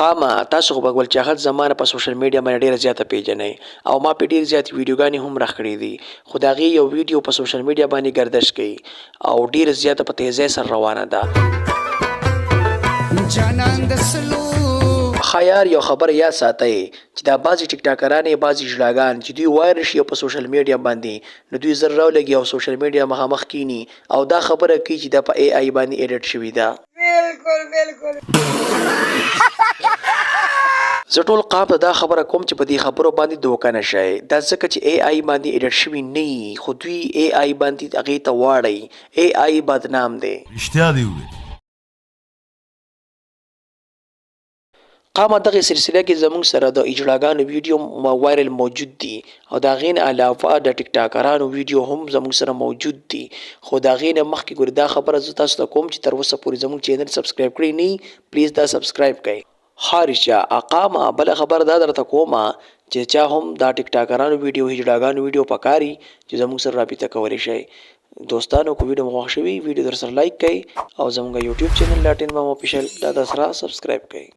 قامه تاسو خو بګول چاغت زمانه په سوشل میډیا باندې ډیره زیاته پیژنئ او ما په ډیر زیات ویډیوګانې هم راخړې دي خو د هغې یو ویډیو په سوشل میډیا باندې ګردش کوي او ډیره زیاته په تیزۍ سره روانه ده خیار یو خبر یاد ساتئ چې دا بعضې ټیک ټاکرانې بعضې ژړاګان چې دوی وایرل شي په سوشل میډیا باندې نو دوی زر راولګي او سوشل میډیا مخامخ کینی او دا خبره کوي چې دا په ای آی باندې ایډیټ شوې ده زه ټول قام ته دا خبره کوم چې په دې خبرو باندې دوکه نه شئ دا ځکه چې ای آی باندې ایډیټ شوي نه وي خو دوی ای آی باندې هغې ته واړئ ای آی بدنام دی رښتیا دې وویل قامه دغه سلسله کې زموږ سره د اجراګانو ویډیو وایرل موجود دي او د هغې نه علاوه د ټیک ټاکرانو ویډیو هم زموږ سره موجود دي خو د هغې نه مخکې ګورې دا خبره زه تاسو ته کوم چې تر اوسه پورې زموږ چینل سبسکرایب کړی نه پلیز دا سبسکرایب کړئ خارجه اقامه بله خبره دا درته کومه چې چا هم دا ټیک ټاکرانو ویډیو هجړاګانو ویډیو پکاري چې زموږ سره رابطه کولی شئ دوستانو کو ویډیو مو خوښ شوي ویډیو در سره لایک کړئ او زموږ یوټیوب چینل لاټین مام اپیشل دا در سره سبسکرایب کړئ